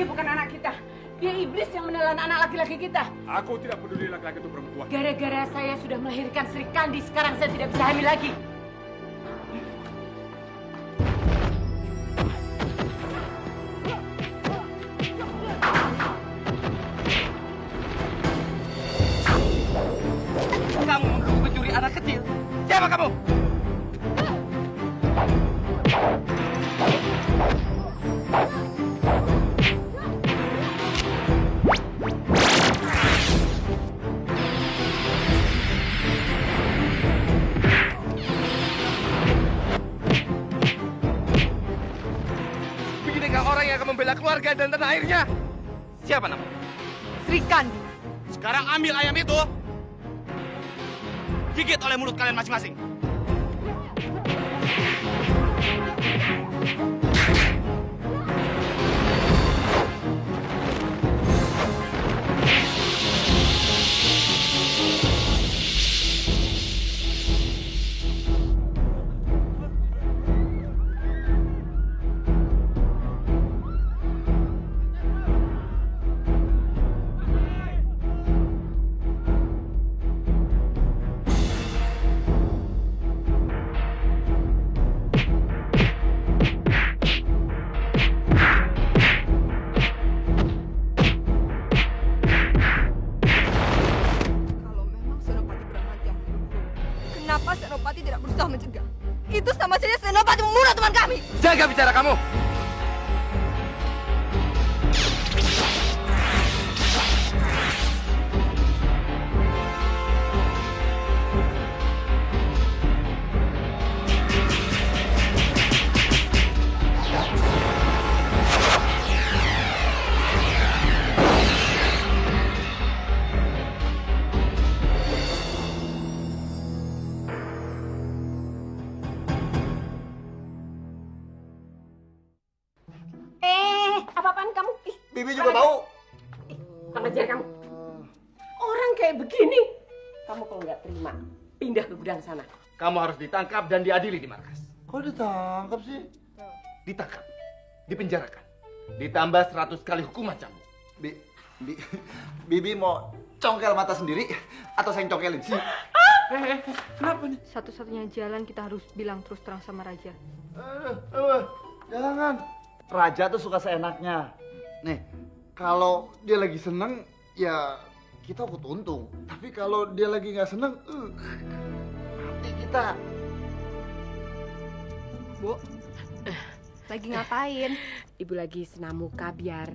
Dia bukan anak kita. Dia iblis yang menelan anak laki-laki kita. Aku tidak peduli laki-laki itu perempuan. Gara-gara saya sudah melahirkan Sri Kandi, sekarang saya tidak bisa hamil lagi. Kamu menuduh pencuri anak kecil. Siapa kamu? Beginikah orang yang akan membela keluarga dan tanah airnya? Siapa namanya? Sri Kandi. Sekarang ambil ayam itu. Gigit oleh mulut kalian masing-masing. Kenapa Senopati tidak berusaha mencegah? Itu sama saja Senopati membunuh teman kami. Jaga bicara kamu. Apa-apaan kamu? Bibi juga bau. Kurang ajar kamu. Orang kayak begini. Kamu kalau nggak terima, pindah ke gudang sana. Kamu harus ditangkap dan diadili di markas. Kok ditangkap sih? Ditangkap, dipenjarakan, ditambah 100 kali hukuman cambuk. Bibi mau congkel mata sendiri atau saya yang congkelin sih? Kenapa nih? Satu-satunya jalan kita harus bilang terus terang sama Raja. Jangan. Raja tuh suka seenaknya. Nih, kalau dia lagi seneng, ya kita ikut untung. Tapi kalau dia lagi nggak seneng, mati kita. Bu, lagi ngapain? Ibu lagi senam muka biar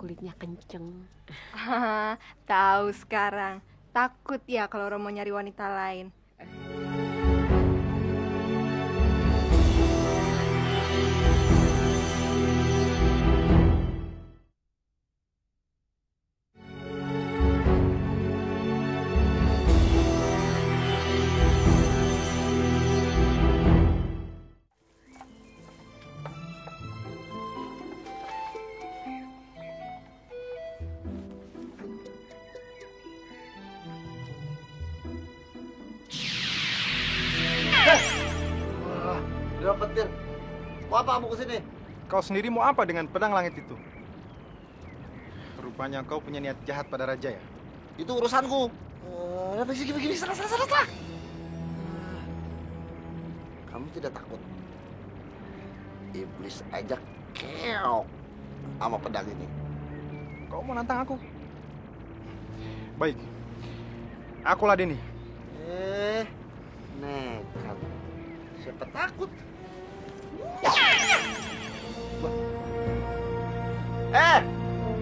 kulitnya kenceng. Tahu sekarang. Takut ya kalau Romo nyari wanita lain. Udah petir. Mau apa kamu kesini? Kau sendiri mau apa dengan pedang langit itu? Rupanya kau punya niat jahat pada raja ya? Itu urusanku. Begini, salah. Kamu tidak takut? Iblis aja keok sama pedang ini. Kau mau nantang aku? Baik. Akulah Denny. Nekat. Siapa takut?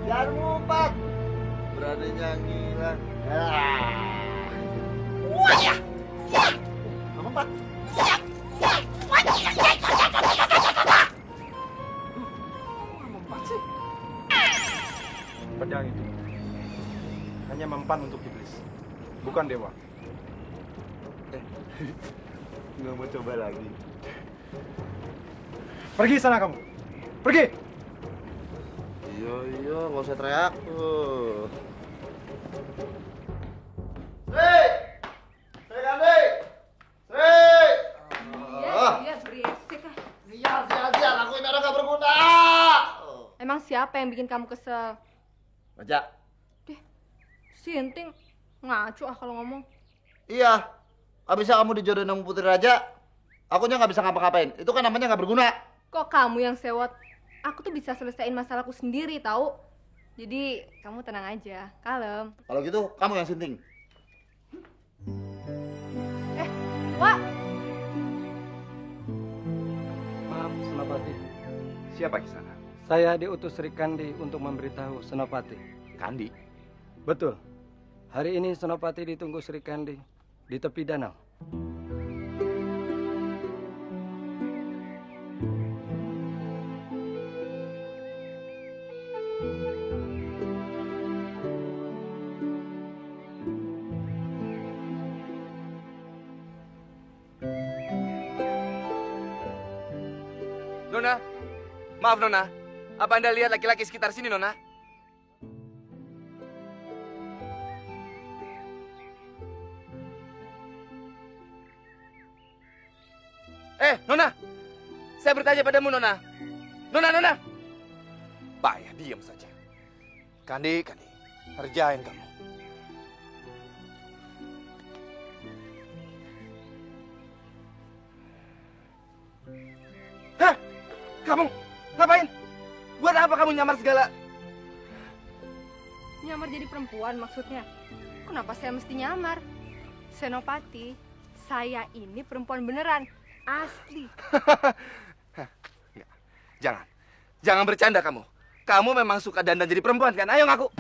Jangan ngumpat. Beraninya ngilang. Kamu empat. Pedang itu hanya mempan untuk iblis, bukan dewa. Nggak mau coba lagi. Pergi sana kamu. Pergi. Iya, nggak usah teriak tuh. siapa yang bikin kamu kesel? Raja. Sinting, ngaco kalau ngomong. Iya. Abisnya kamu dijodohin sama Putri Raja, akunya nggak bisa ngapa-ngapain. Itu kan namanya nggak berguna. Kok kamu yang sewot? Aku tuh bisa selesaiin masalahku sendiri, tahu? Jadi kamu tenang aja, kalem. Kalau gitu, kamu yang sinting. Wak, Maaf, Senopati. Siapa Kisana? Saya diutus Sri Kandi untuk memberitahu Senopati. Kandi. Betul. Hari ini Senopati ditunggu Sri Kandi di tepi danau. Nona, maaf Nona. Apa Anda lihat laki-laki sekitar sini, Nona? Nona. Saya bertanya padamu, Nona. Nona. Payah, diam saja. Kandi, kerjain kamu. Hah? Kamu ngapain? Buat apa kamu nyamar segala? nyamar jadi perempuan maksudnya? Kenapa saya mesti nyamar? Senopati, saya ini perempuan beneran, asli. Jangan bercanda kamu. Kamu memang suka dandan jadi perempuan kan? Ayo ngaku.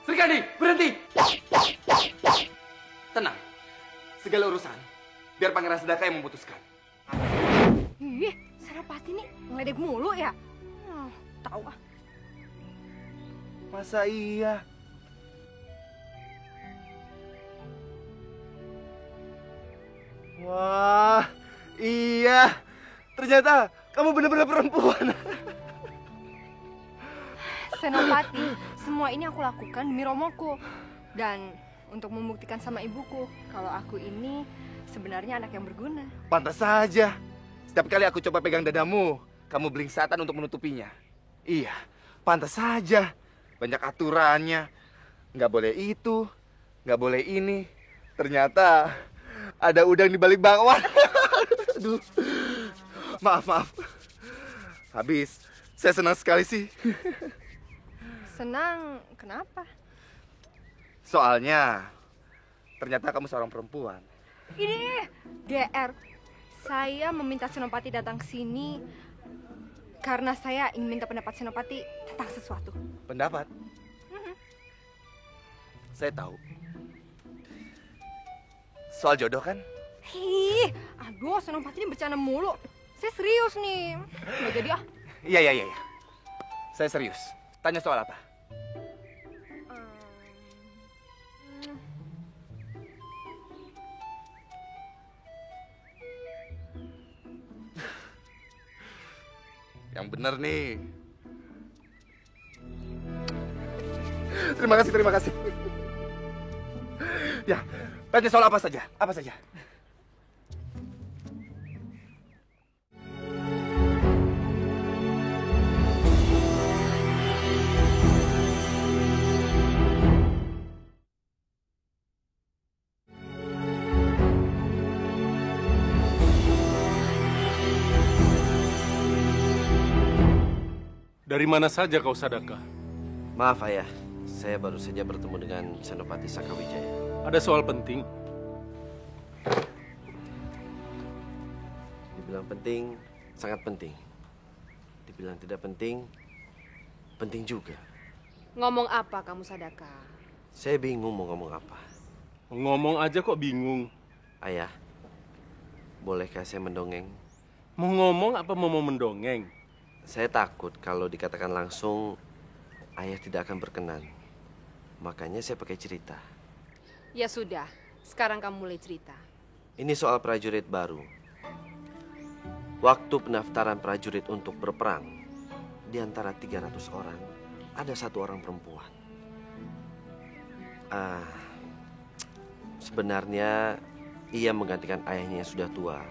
Sri Kandi, berhenti! Tenang. Segala urusan, biar Pangeran Sedaka yang memutuskan. Ih, Senopati nih ngeledek mulu ya? Tahu ah. Masa iya? Wah, iya. Ternyata kamu benar-benar perempuan. Senopati, semua ini aku lakukan demi Romoku. Dan untuk membuktikan sama ibuku kalau aku ini sebenarnya anak yang berguna. Pantas saja. Setiap kali aku coba pegang dadamu, kamu belingsatan untuk menutupinya. Iya, pantas saja. Banyak aturannya. Nggak boleh itu, nggak boleh ini. Ternyata ada udang di balik bakwan. Aduh, maaf. Habis, saya senang sekali sih. Senang? Kenapa? Soalnya, ternyata kamu seorang perempuan. Ini GR. Saya meminta Senopati datang ke sini karena saya ingin minta pendapat Senopati tentang sesuatu. Pendapat? Saya tahu. Soal jodoh kan? Aduh, Senopati ini bercanda mulu. Saya serius nih. Nggak jadi ah. Iya. Saya serius. Tanya soal apa? Yang benar nih. Terima kasih. Ya, tanya soal apa saja? Dari mana saja kau Sadaka? Maaf ayah, saya baru saja bertemu dengan Senopati Sakawijaya. Ada soal penting? Dibilang penting, sangat penting. Dibilang tidak penting, penting juga. Ngomong apa kamu Sadaka? Saya bingung mau ngomong apa. Ngomong aja kok bingung. Ayah, bolehkah saya mendongeng? Mau ngomong apa mau mendongeng? Saya takut kalau dikatakan langsung, ayah tidak akan berkenan. Makanya saya pakai cerita. Ya sudah, sekarang kamu mulai cerita. Ini soal prajurit baru. Waktu pendaftaran prajurit untuk berperang, di antara 300 orang, ada 1 orang perempuan. Sebenarnya ia menggantikan ayahnya yang sudah tua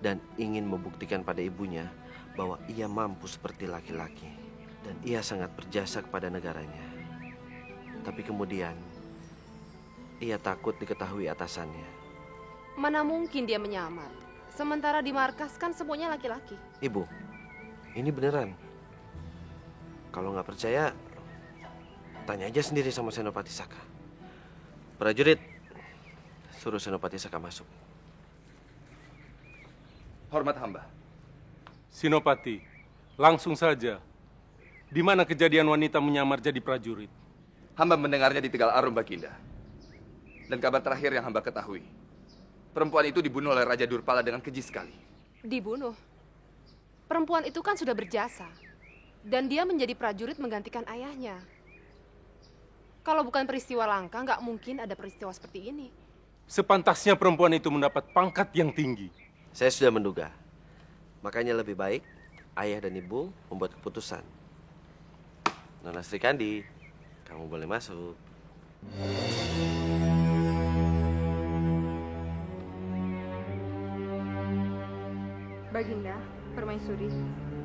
dan ingin membuktikan pada ibunya bahwa ia mampu seperti laki-laki dan ia sangat berjasa kepada negaranya. Tapi kemudian ia takut diketahui atasannya. Mana mungkin dia menyamar? Sementara di markas kan semuanya laki-laki. Ibu, ini beneran. Kalau nggak percaya, tanya aja sendiri sama Senopati Saka. Prajurit, suruh Senopati Saka masuk. Hormat hamba. Senopati, langsung saja. Di mana kejadian wanita menyamar jadi prajurit? Hamba mendengarnya di Tegal Arum, Baginda. Dan kabar terakhir yang hamba ketahui, perempuan itu dibunuh oleh Raja Durpala dengan keji sekali. Dibunuh? Perempuan itu kan sudah berjasa. Dan dia menjadi prajurit menggantikan ayahnya. Kalau bukan peristiwa langka, nggak mungkin ada peristiwa seperti ini. Sepantasnya perempuan itu mendapat pangkat yang tinggi. Saya sudah menduga. Makanya lebih baik ayah dan ibu membuat keputusan. Nona Sri Kandi, kamu boleh masuk. Baginda, Permaisuri,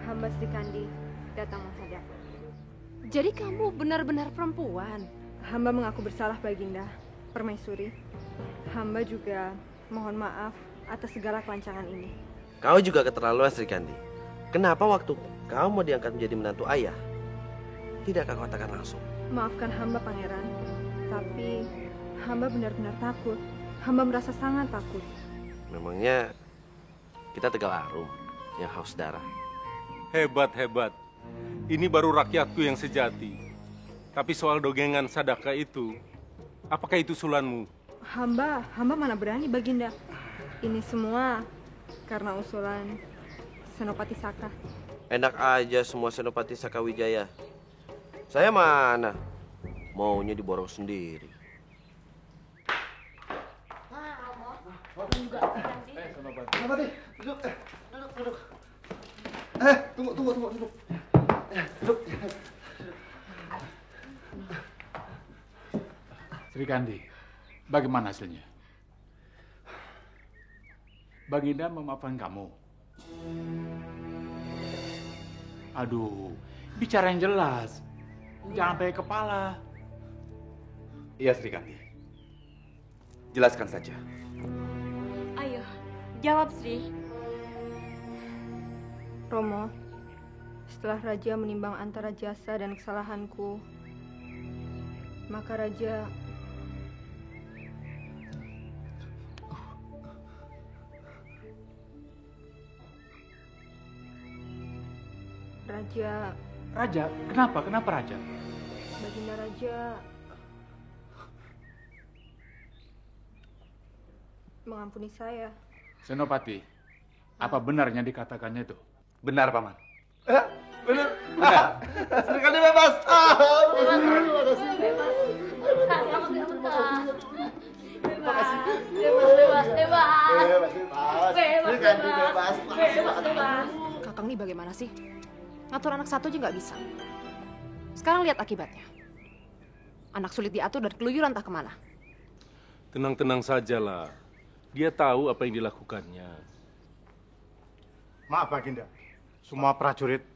hamba Sri Kandi datang menghadap. Jadi kamu benar-benar perempuan? Hamba mengaku bersalah, Baginda, Permaisuri. Hamba juga mohon maaf atas segala kelancangan ini. Kau juga keterlaluan, Sri Kandi. Kenapa waktu kau mau diangkat menjadi menantu ayah, tidak kau katakan langsung? Maafkan hamba, Pangeran. Tapi hamba benar-benar takut. Hamba merasa sangat takut. Memangnya kita Tegal Arum yang haus darah. Hebat, hebat. Ini baru rakyatku yang sejati. Tapi soal dogengan Sadaka itu, apakah itu usulanmu? Hamba mana berani, Baginda. Ini semua karena usulan Senopati Saka. Enak aja semua Senopati Sakawijaya. Saya mana? Maunya diborong sendiri. Senopati, duduk. Duduk. Tunggu, duduk. Duduk. Sri Kandi, bagaimana hasilnya? Baginda memaafkan kamu. Aduh, bicara yang jelas. Jangan pakai kepala. Iya, Sri Kandi. Jelaskan saja. Ayo, jawab Sri. Romo, setelah Raja menimbang antara jasa dan kesalahanku, maka Raja Raja, kenapa? Kenapa Raja? Baginda Raja mengampuni saya. Senopati, apa benarnya dikatakannya itu? Benar, Paman. Bener. Sri Kandi bebas. Kakang nih bagaimana sih? Ngatur anak satu aja nggak bisa. Sekarang lihat akibatnya. Anak sulit diatur dan keluyuran entah kemana. Tenang-tenang sajalah. Dia tahu apa yang dilakukannya. Maaf Baginda, semua prajurit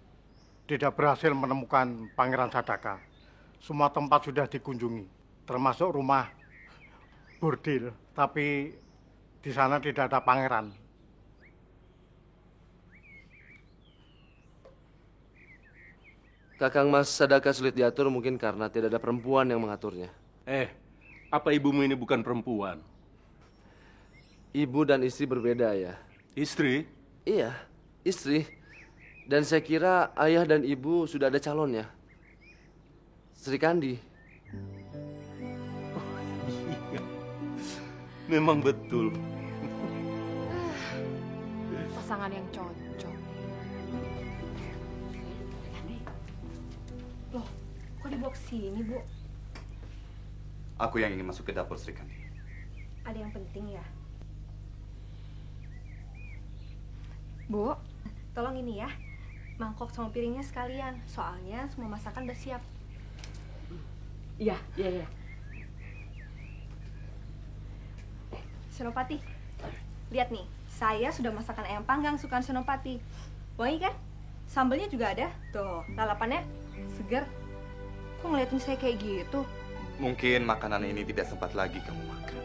tidak berhasil menemukan Pangeran Sadaka. Semua tempat sudah dikunjungi, termasuk rumah burdil, tapi di sana tidak ada pangeran. Kakang Mas Sadaka sulit diatur mungkin karena tidak ada perempuan yang mengaturnya. Apa ibumu ini bukan perempuan? Ibu dan istri berbeda ya. Istri? Iya, istri. Dan saya kira ayah dan ibu sudah ada calonnya. Sri Kandi. Iya. Memang betul. Pasangan yang cocok. Loh, kok dibawa ke sini, Bu? Aku yang ingin masuk ke dapur Sri Kandi. Ada yang penting ya? Bu, tolong ini ya. Mangkok sama piringnya sekalian. Soalnya semua masakan udah siap. Iya. Senopati, lihat nih. Saya sudah masakan ayam panggang sukaan Senopati. Wangi kan? Sambelnya juga ada. Tuh, lalapannya segar. Kok ngeliatin saya kayak gitu? Mungkin makanan ini tidak sempat lagi kamu makan.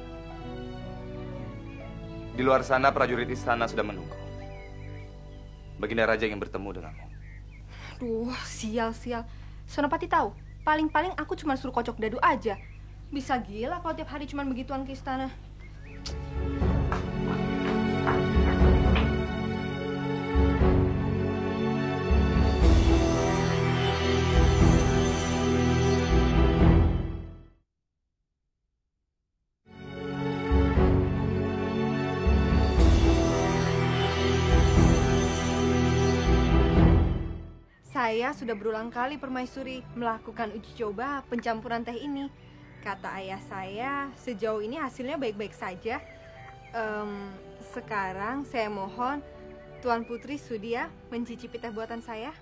Di luar sana prajurit istana sudah menunggu. Baginda Raja ingin bertemu denganmu. Duh, sial. Senopati tahu, paling-paling aku cuma suruh kocok dadu aja. Bisa gila kalau tiap hari cuma begituan ke istana. Saya sudah berulang kali permaisuri melakukan uji coba pencampuran teh ini. Kata ayah saya, sejauh ini hasilnya baik-baik saja. Sekarang saya mohon Tuan Putri sudi ya mencicipi teh buatan saya.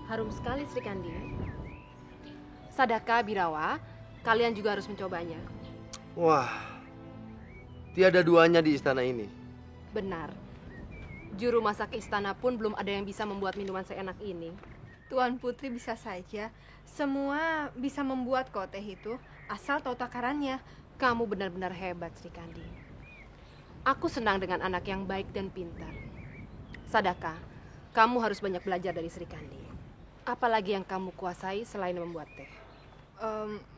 Harum sekali Sri Kandi. Sadaka, Birawa, kalian juga harus mencobanya. Wah, tiada duanya di istana ini. Benar. Juru masak istana pun belum ada yang bisa membuat minuman seenak ini. Tuan Putri bisa saja. Semua bisa membuat kok teh itu, asal tahu takarannya. Kamu benar-benar hebat, Sri Kandi. Aku senang dengan anak yang baik dan pintar. Sadaka, kamu harus banyak belajar dari Sri Kandi. Apalagi yang kamu kuasai selain membuat teh?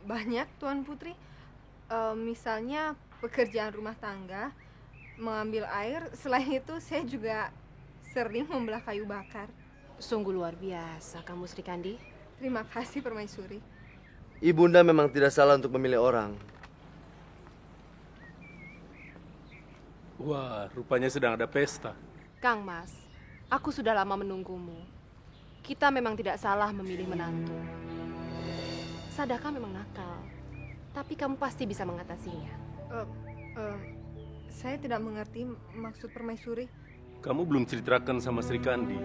Banyak, Tuan Putri. Misalnya pekerjaan rumah tangga, mengambil air. Selain itu, saya juga sering membelah kayu bakar. Sungguh luar biasa kamu, Sri Kandi. Terima kasih, Permaisuri. Ibunda memang tidak salah untuk memilih orang. Wah, rupanya sedang ada pesta. Kang Mas, aku sudah lama menunggumu. Kita memang tidak salah memilih menantu. Sadaka memang nakal, tapi kamu pasti bisa mengatasinya. Saya tidak mengerti maksud Permaisuri. Kamu belum ceritakan sama Sri Kandi.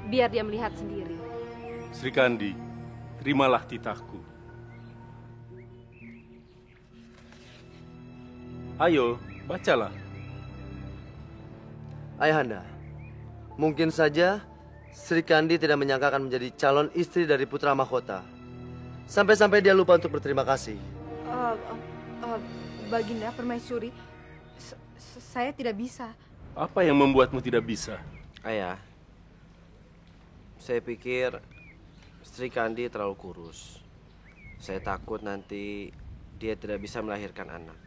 Biar dia melihat sendiri. Sri Kandi, terimalah titahku. Ayo, bacalah. Ayahanda, mungkin saja Sri Kandi tidak menyangka akan menjadi calon istri dari putra mahkota. Sampai-sampai dia lupa untuk berterima kasih. Baginda Permaisuri, saya tidak bisa. Apa yang membuatmu tidak bisa? Ayah, saya pikir Sri Kandi terlalu kurus. Saya takut nanti dia tidak bisa melahirkan anak.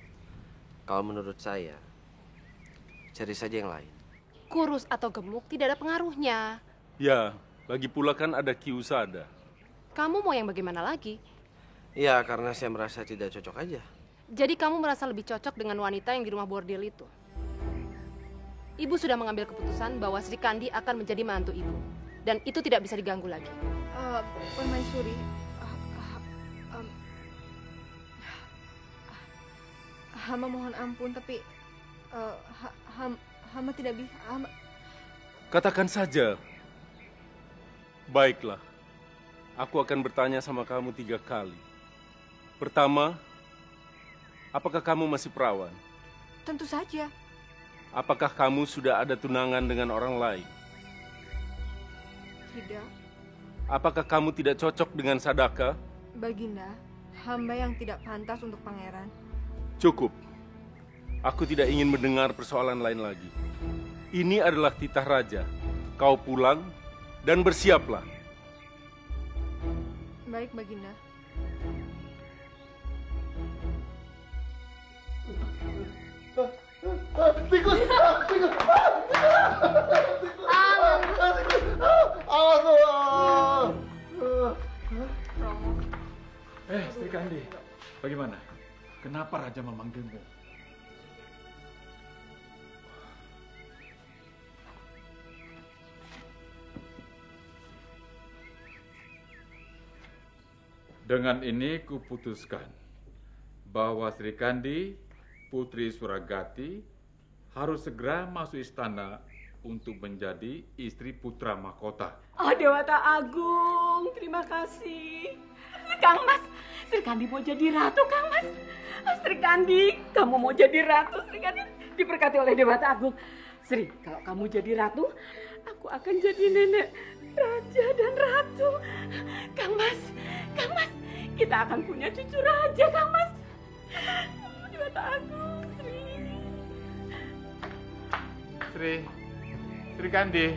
Kalau menurut saya, cari saja yang lain. Kurus atau gemuk tidak ada pengaruhnya. Ya, lagi pula kan ada Ki Usada. Kamu mau yang bagaimana lagi? Ya, karena saya merasa tidak cocok aja. Jadi kamu merasa lebih cocok dengan wanita yang di rumah bordil itu? Ibu sudah mengambil keputusan bahwa Sri Kandi akan menjadi mantu ibu. Dan itu tidak bisa diganggu lagi. Permaisuri, hamba mohon ampun, tapi hamba tidak bisa. Katakan saja. Baiklah, aku akan bertanya sama kamu 3 kali. Pertama, apakah kamu masih perawan? Tentu saja. Apakah kamu sudah ada tunangan dengan orang lain? Tidak. Apakah kamu tidak cocok dengan Sadaka? Baginda, hamba yang tidak pantas untuk pangeran. Cukup. Aku tidak ingin mendengar persoalan lain lagi. Ini adalah titah raja. Kau pulang dan bersiaplah. Baik, Baginda. Tikus! Tikus! Awas! Sri Kandi, bagaimana? Kenapa Raja memanggilmu? Dengan ini kuputuskan bahwa Sri Kandi, Putri Suragati, harus segera masuk istana untuk menjadi istri putra mahkota. Oh, Dewata Agung, terima kasih. Kang Mas, Sri Kandi mau jadi ratu, Kang Mas. Sri Kandi, kamu mau jadi ratu, Sri Kandi diberkati oleh Dewata Agung. Sri, kalau kamu jadi ratu, aku akan jadi nenek raja dan ratu. Kang Mas, kita akan punya cucu raja, Kang Mas. Dewata Agung, Sri Kandi.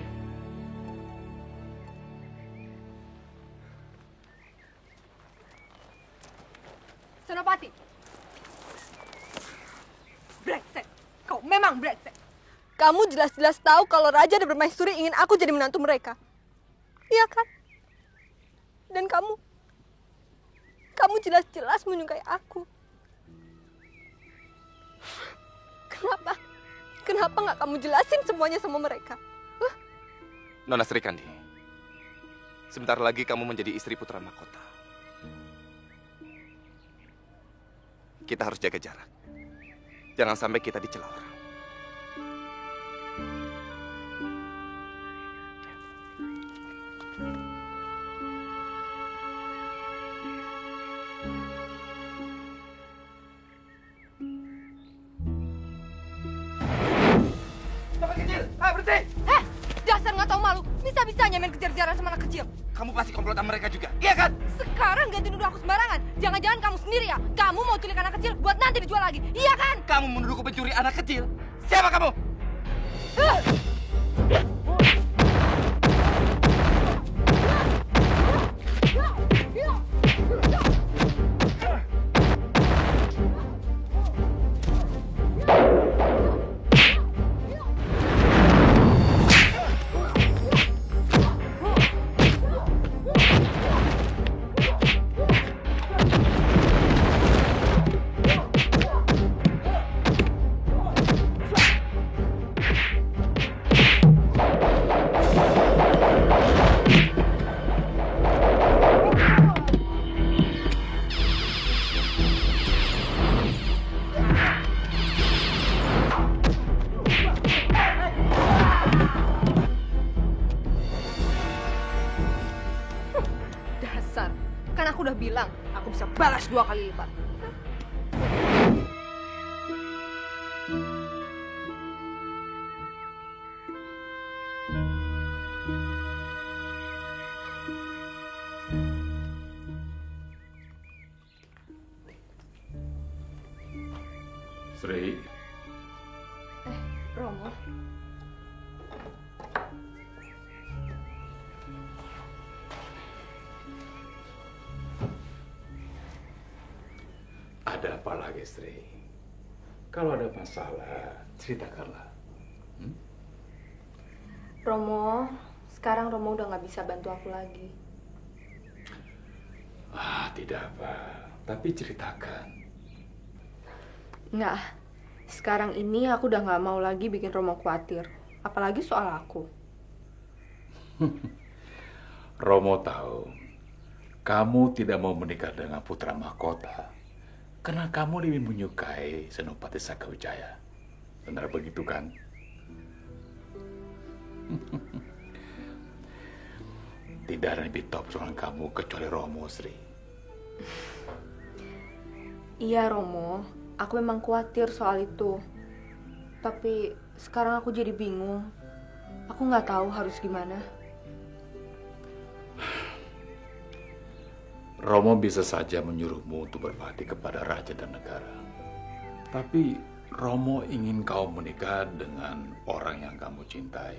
Senopati. Brengsek. Kau memang brengsek. Kamu jelas-jelas tahu kalau Raja dan Permaisuri ingin aku jadi menantu mereka. Iya kan? Dan kamu jelas-jelas menyukai aku. Kenapa nggak kamu jelasin semuanya sama mereka? Nona Sri Kandi, sebentar lagi kamu menjadi istri putra mahkota. Kita harus jaga jarak. Jangan sampai kita dicela orang. Dasar nggak tahu malu, bisa-bisanya main kejar-kejaran sama anak kecil. Kamu pasti komplotan mereka juga, iya kan? Sekarang ganti nuduh aku sembarangan. Jangan-jangan kamu sendiri ya? Kamu mau culik anak kecil buat nanti dijual lagi, iya kan? Kamu menuduhku pencuri anak kecil? Siapa kamu? Kan aku udah bilang, aku bisa balas 2 kali lipat. Sri. Romo. Ada apa lagi, Sri? Kalau ada masalah, ceritakanlah. Romo, sekarang Romo udah nggak bisa bantu aku lagi. Tidak apa. Tapi ceritakan. Nggak, sekarang ini aku udah nggak mau lagi bikin Romo khawatir. Apalagi soal aku. Romo tahu, kamu tidak mau menikah dengan putra mahkota. Karena kamu lebih menyukai Senopati Sakawijaya. Benar begitu kan? Tidak ada yang lebih top soal kamu kecuali Romo, Sri. Iya, Romo. Aku memang khawatir soal itu. Tapi sekarang aku jadi bingung. Aku nggak tahu harus gimana. Romo bisa saja menyuruhmu untuk berbakti kepada raja dan negara. Tapi Romo ingin kau menikah dengan orang yang kamu cintai.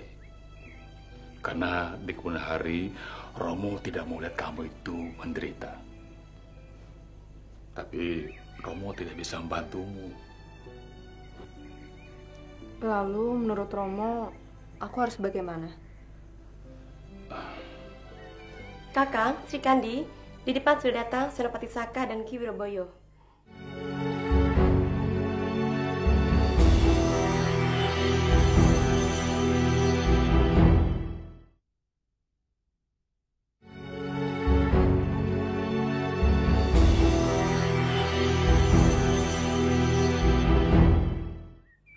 Karena di kemudian hari, Romo tidak mau lihat kamu itu menderita. Tapi Romo tidak bisa membantumu. Lalu menurut Romo, aku harus bagaimana? Kakang, Sri Kandi, di depan sudah datang Senopati Saka dan Ki Wireboyo.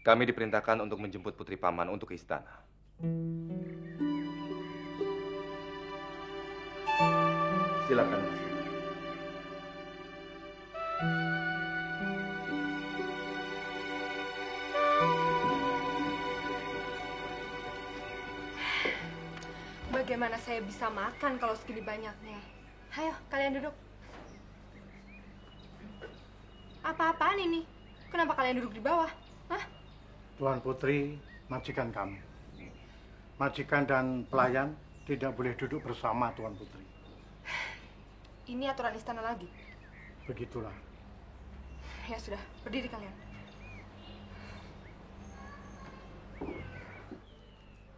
Kami diperintahkan untuk menjemput Putri Paman untuk ke istana. Silakan, Mas. Bagaimana saya bisa makan kalau segini banyaknya? Ayo, kalian duduk. Apa-apaan ini? Kenapa kalian duduk di bawah? Hah? Tuan Putri, majikan kami. Majikan dan pelayan tidak boleh duduk bersama, Tuan Putri. Ini aturan istana lagi. Begitulah. Ya sudah, berdiri kalian.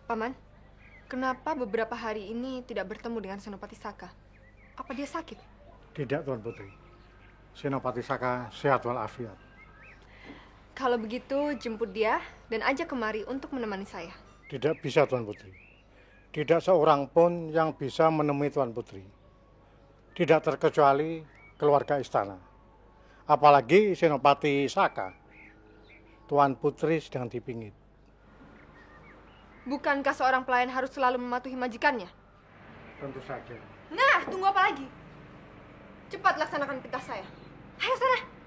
Paman, kenapa beberapa hari ini tidak bertemu dengan Senopati Saka? Apa dia sakit? Tidak, Tuan Putri. Senopati Saka sehat walafiat. Kalau begitu, jemput dia dan ajak kemari untuk menemani saya. Tidak bisa, Tuan Putri. Tidak seorang pun yang bisa menemui Tuan Putri. Tidak terkecuali keluarga istana. Apalagi Senopati Saka. Tuan Putri sedang dipingit. Bukankah seorang pelayan harus selalu mematuhi majikannya? Tentu saja. Nah, tunggu apa lagi? Cepat laksanakan perintah saya. Ayo sana.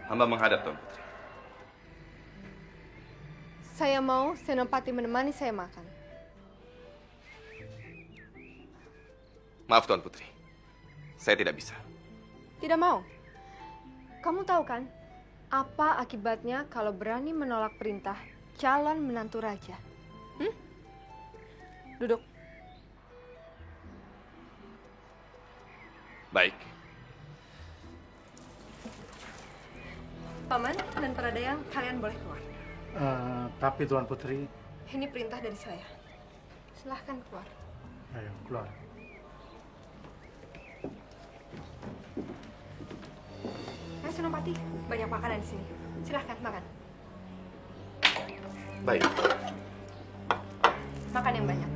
Hamba menghadap, Tuan Putri. Saya mau Senopati menemani saya makan. Maaf, Tuan Putri. Saya tidak bisa. Tidak mau? Kamu tahu kan, apa akibatnya kalau berani menolak perintah calon menantu raja? Duduk. Baik. Paman dan para dayang, kalian boleh keluar. Tapi Tuan Putri... Ini perintah dari saya. Silahkan keluar. Ayo, keluar. Senopati, banyak makanan di sini. Silahkan makan. Baik. Makan yang banyak.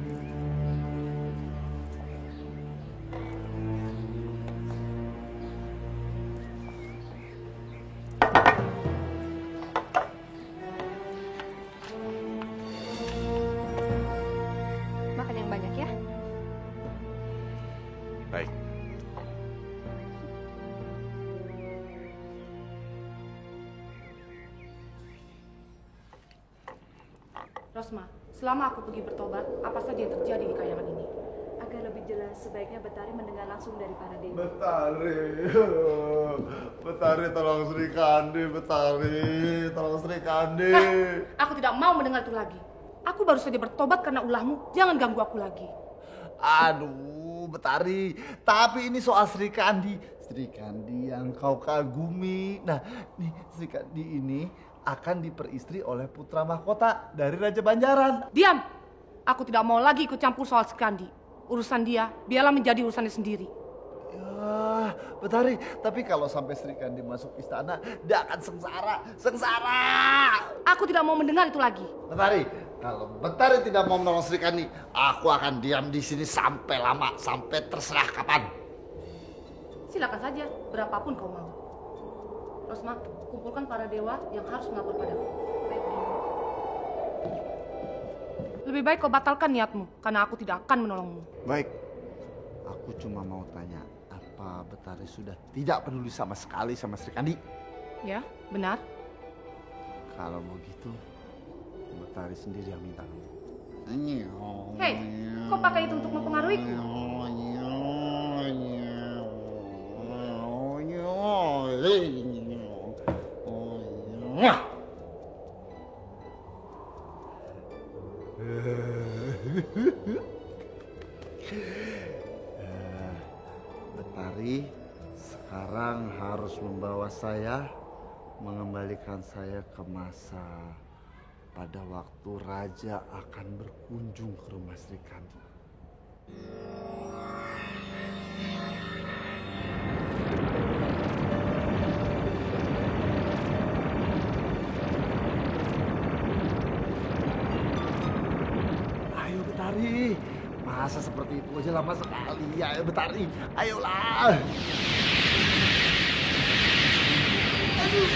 Makan yang banyak ya. Baik. Rosma, selama aku pergi bertobat, apa saja yang terjadi di kayangan ini? Agar lebih jelas, sebaiknya Betari mendengar langsung dari para dewi. Betari tolong Sri Kandi, Betari tolong Sri Kandi. Aku tidak mau mendengar itu lagi. Aku baru saja bertobat karena ulahmu. Jangan ganggu aku lagi. Aduh, Betari, tapi ini soal Sri Kandi. Sri Kandi yang kau kagumi. Nah, nih Sri Kandi ini akan diperistri oleh putra mahkota dari Raja Banjaran. Diam! Aku tidak mau lagi ikut campur soal Sekandi. Urusan dia, biarlah menjadi urusannya sendiri. Ya, Betari, tapi kalau sampai Sri Kandi masuk istana, dia akan sengsara, sengsara. Aku tidak mau mendengar itu lagi. Betari, kalau Betari tidak mau menolong Sri Kandi, aku akan diam di sini sampai lama, sampai terserah kapan. Silakan saja, berapapun kau mau. Rosma, kumpulkan para dewa yang harus melapor padaku. Baik, lebih baik kau batalkan niatmu, karena aku tidak akan menolongmu. Baik, aku cuma mau tanya, apa Betari sudah tidak peduli sama sekali sama Sri Kandi? Ya, benar. Kalau begitu, Betari sendiri yang minta. Hei, kok pakai itu untuk mempengaruhiku? Betari sekarang harus membawa saya, mengembalikan saya ke masa pada waktu raja akan berkunjung ke rumah Sri Kandi. Ayo Betari, masa seperti itu aja lama sekali. Ayo Betari, ayolah. Aduh.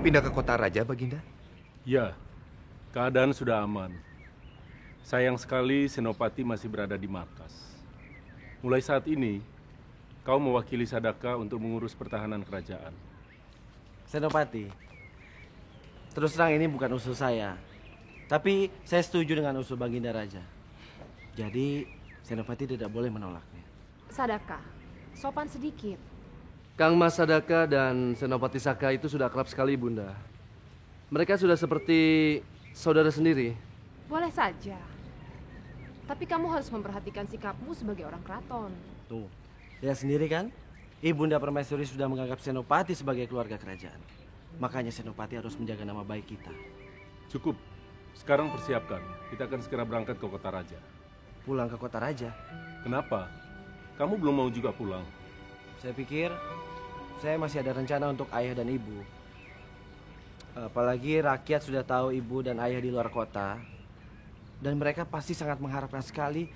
Pindah ke kota raja, Baginda? Ya, keadaan sudah aman. Sayang sekali Senopati masih berada di markas. Mulai saat ini, kau mewakili Sadaka untuk mengurus pertahanan kerajaan. Senopati, terus terang ini bukan usul saya. Tapi saya setuju dengan usul Baginda Raja. Jadi, Senopati tidak boleh menolaknya. Sadaka, sopan sedikit. Kang Mas Sadaka dan Senopati Saka itu sudah akrab sekali, Bunda. Mereka sudah seperti saudara sendiri. Boleh saja. Tapi kamu harus memperhatikan sikapmu sebagai orang keraton. Tuh, lihat sendiri kan? Ibunda Permaisuri sudah menganggap Senopati sebagai keluarga kerajaan. Makanya Senopati harus menjaga nama baik kita. Cukup. Sekarang persiapkan. Kita akan segera berangkat ke kota raja. Pulang ke kota raja? Kenapa? Kamu belum mau juga pulang? Saya pikir saya masih ada rencana untuk ayah dan ibu. Apalagi rakyat sudah tahu ibu dan ayah di luar kota. Dan mereka pasti sangat mengharapkan sekali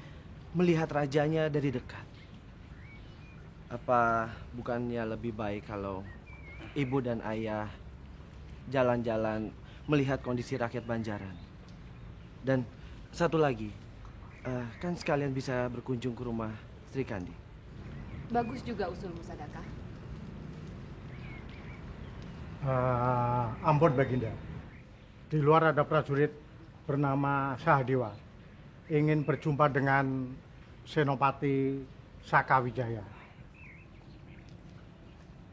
melihat rajanya dari dekat. Apa bukannya lebih baik kalau ibu dan ayah jalan-jalan melihat kondisi rakyat Banjaran? Dan satu lagi, kan sekalian bisa berkunjung ke rumah Sri Kandi. Bagus juga usulmu, Sadaka. Ampun Baginda, di luar ada prajurit bernama Sahadewa ingin berjumpa dengan Senopati Saka Wijaya.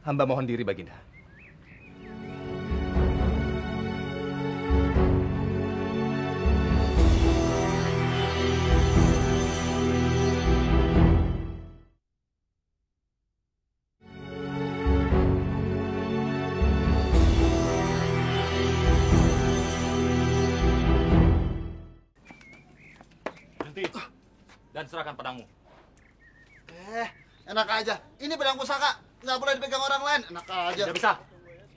Hamba mohon diri, Baginda. Dan serahkan pedangmu. Enak aja. Ini pedang pusaka, nggak boleh dipegang orang lain. Enak aja. Tidak bisa.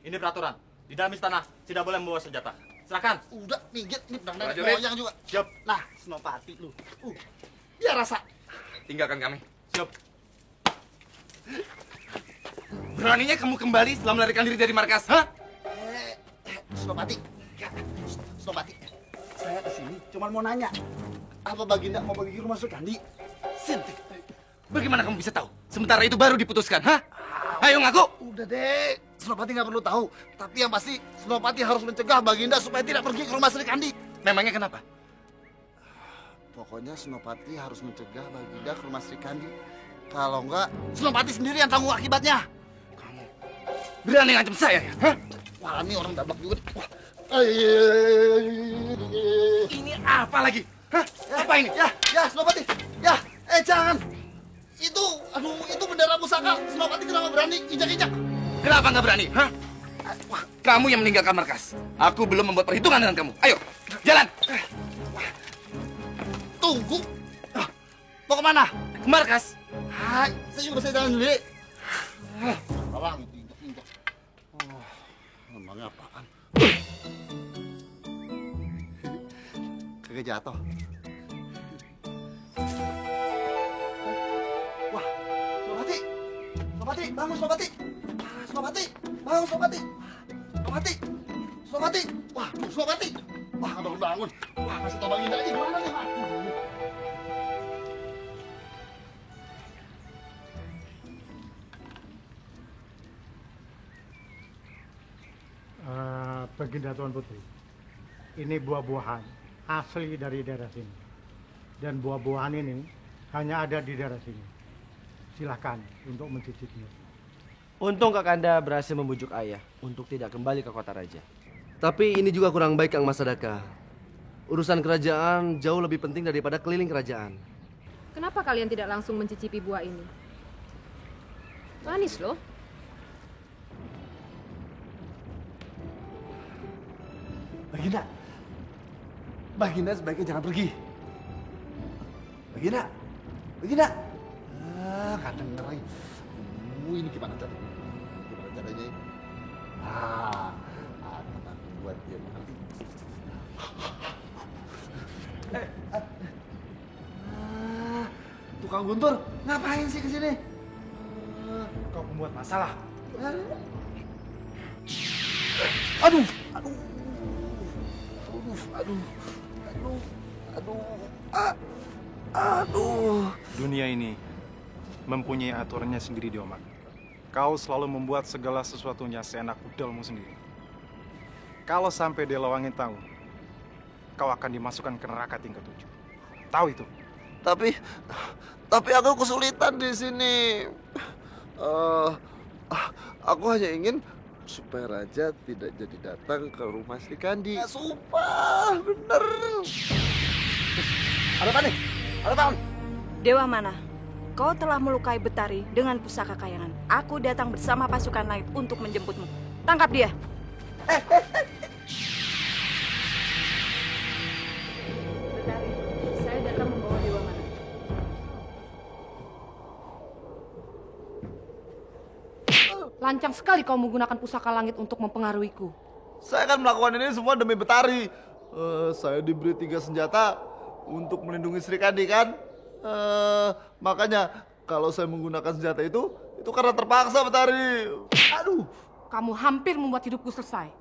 Ini peraturan. Di dalam istana tidak boleh membawa senjata. Serahkan. Udah, minggir. Ini pedang nenek Prajurit. moyang juga. Siap. Nah, Senopati lu. Biar rasa. Tinggalkan kami. Siap. Beraninya kamu kembali setelah melarikan diri dari markas, hah? Senopati. Ya, Senopati. Saya kesini cuma mau nanya. Apa Baginda mau pergi ke rumah Sri Kandi? Sintik. Bagaimana kamu bisa tahu? Sementara itu baru diputuskan, hah? Ayo ngaku. Udah deh, Senopati nggak perlu tahu. Tapi yang pasti Senopati harus mencegah Baginda supaya tidak pergi ke rumah Sri Kandi. Memangnya kenapa? Pokoknya Senopati harus mencegah Baginda ke rumah Sri Kandi. Kalau enggak, Senopati sendiri yang tanggung akibatnya. Kamu berani ngancam saya ya? Hah? Wah, ini orang dablek juga. Wah. Ini apa lagi? Hah? Apa ini? Ya, Senopati. Ya, jangan. Itu bendera pusaka. Senopati kenapa berani injak-injak? Kenapa nggak berani? Hah? Kamu yang meninggalkan markas. Aku belum membuat perhitungan dengan kamu. Ayo, jalan. Tunggu. Mau kemana? Ke markas. Hai, saya juga bisa jalan dulu. Salah itu injak-injak. Emangnya apaan? Kagak jatuh. Wah, Senopati. Senopati, bangun Senopati. Senopati, bangun Senopati. Senopati. Senopati. Wah, Senopati. Wah, bangun. Wah, Kasih tau Baginda aja gimana nih? Baginda Tuan Putri, ini buah-buahan asli dari daerah sini. Dan buah-buahan ini hanya ada di daerah sini. Silahkan untuk mencicipinya. Untung Kakanda berhasil membujuk ayah untuk tidak kembali ke kota raja. Tapi ini juga kurang baik, Kang Mas Sadaka. Urusan kerajaan jauh lebih penting daripada keliling kerajaan. Kenapa kalian tidak langsung mencicipi buah ini? Manis loh. Baginda sebaiknya jangan pergi. Baginda. Kadang ngerai. Ini gimana caranya? Akan buat dia mengerti. Tukang Guntur, ngapain sih kesini? Kau membuat masalah. Aduh. Dunia ini mempunyai aturannya sendiri, Diomak. Kau selalu membuat segala sesuatunya seenak udalmu sendiri. Kalau sampai Delawangin tahu, kau akan dimasukkan ke neraka tingkat 7. Tahu itu? Tapi aku kesulitan di sini. Aku hanya ingin supaya raja tidak jadi datang ke rumah Sri Kandi. Sumpah, bener. Ada apa nih? Ada apa? Dewa mana? Kau telah melukai Betari dengan pusaka kayangan. Aku datang bersama pasukan langit untuk menjemputmu. Tangkap dia. Betari, saya datang membawa Dewa mana? Lancang sekali kau menggunakan pusaka langit untuk mempengaruhiku. Saya akan melakukan ini semua demi Betari. Saya diberi 3 senjata untuk melindungi Sri Kandi kan. Makanya kalau saya menggunakan senjata itu karena terpaksa, Betari. Aduh. Kamu hampir membuat hidupku selesai.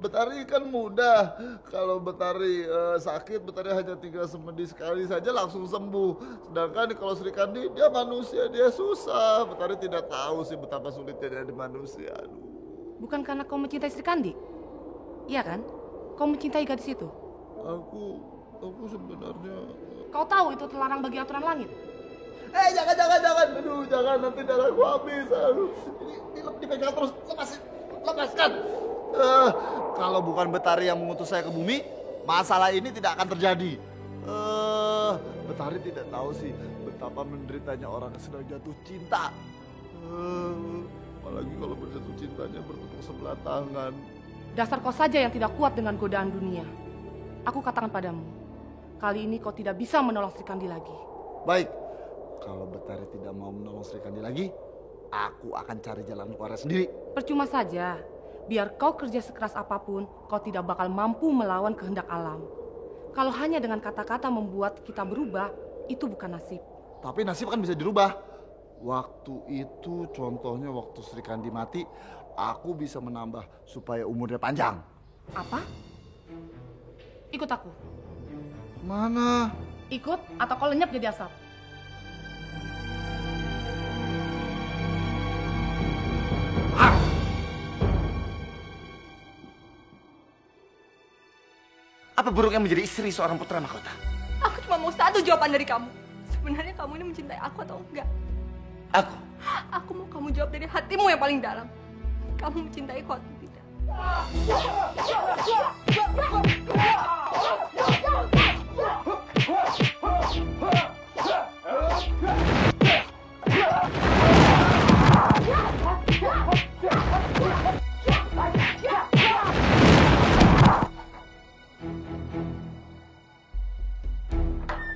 Betari kan mudah. Kalau Betari sakit, Betari hanya tinggal semedi sekali saja langsung sembuh. Sedangkan kalau Sri Kandi, dia manusia, dia susah. Betari tidak tahu sih betapa sulitnya jadi manusia. Aduh. Bukan karena kau mencintai Sri Kandi? Iya kan? Kau mencintai gadis itu? Aku sebenarnya... Kau tahu itu terlarang bagi aturan langit? Jangan. Aduh, jangan, nanti darahku habis. Aduh, ini dipegang terus, lepaskan. Kalau bukan Betari yang mengutus saya ke bumi, masalah ini tidak akan terjadi. Betari tidak tahu sih betapa menderitanya orang yang sedang jatuh cinta. Apalagi kalau berjatuh cintanya bertepuk sebelah tangan. Dasar kau saja yang tidak kuat dengan godaan dunia. Aku katakan padamu, kali ini kau tidak bisa menolong Sri Kandi lagi. Baik, kalau Betari tidak mau menolong Sri Kandi lagi, aku akan cari jalan keluar sendiri. Percuma saja. Biar kau kerja sekeras apapun, kau tidak bakal mampu melawan kehendak alam. Kalau hanya dengan kata-kata membuat kita berubah, itu bukan nasib. Tapi nasib kan bisa dirubah. Waktu itu contohnya waktu Sri Kandi mati, aku bisa menambah supaya umurnya panjang. Apa? Ikut aku. Mana? Ikut atau kau lenyap jadi asap. Apa buruknya menjadi istri seorang putra mahkota? Aku cuma mau satu jawaban dari kamu. Sebenarnya kamu ini mencintai aku atau enggak? Aku? Aku mau kamu jawab dari hatimu yang paling dalam. Kamu mencintai aku atau tidak?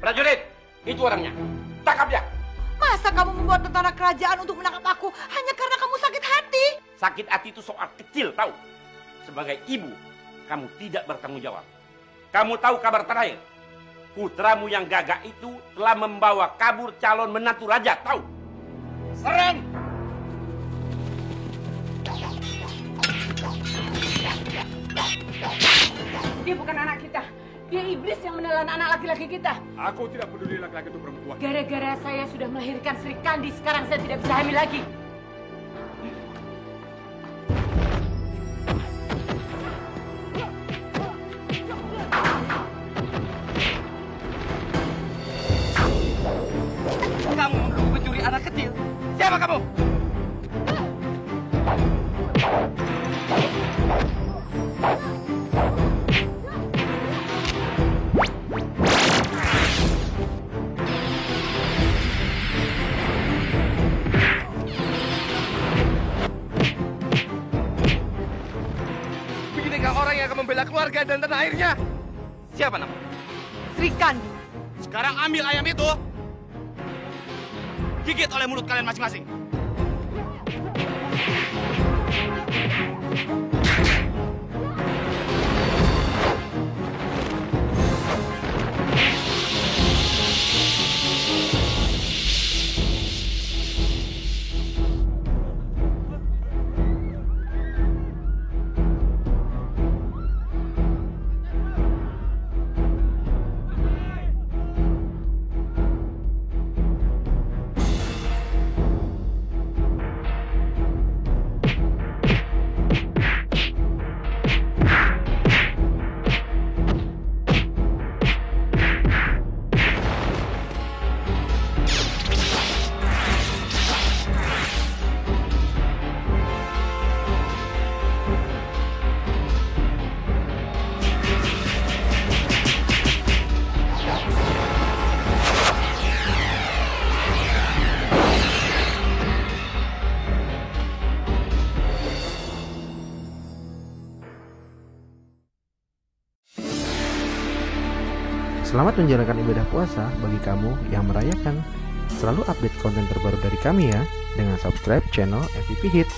Prajurit, itu orangnya. Tangkap dia. Masa kamu membuat tentara kerajaan untuk menangkap aku hanya karena kamu sakit hati? Sakit hati itu soal kecil, tahu? Sebagai ibu, kamu tidak bertanggung jawab. Kamu tahu kabar terakhir? Putramu yang gagah itu telah membawa kabur calon menantu raja, tahu? Serang! Dia bukan anak kita. Dia iblis yang menelan anak laki-laki kita. Aku tidak peduli laki-laki itu perempuan. Gara-gara saya sudah melahirkan Sri Kandi, sekarang saya tidak bisa hamil lagi. Kamu mencuri anak kecil. Siapa kamu? Beginikah orang yang akan membela keluarga dan tanah airnya? Siapa nama? Sri Kandi. Sekarang ambil ayam itu. Gigit oleh mulut kalian masing-masing. Selamat menjalankan ibadah puasa bagi kamu yang merayakan. Selalu update konten terbaru dari kami ya, dengan subscribe channel MVP Hits.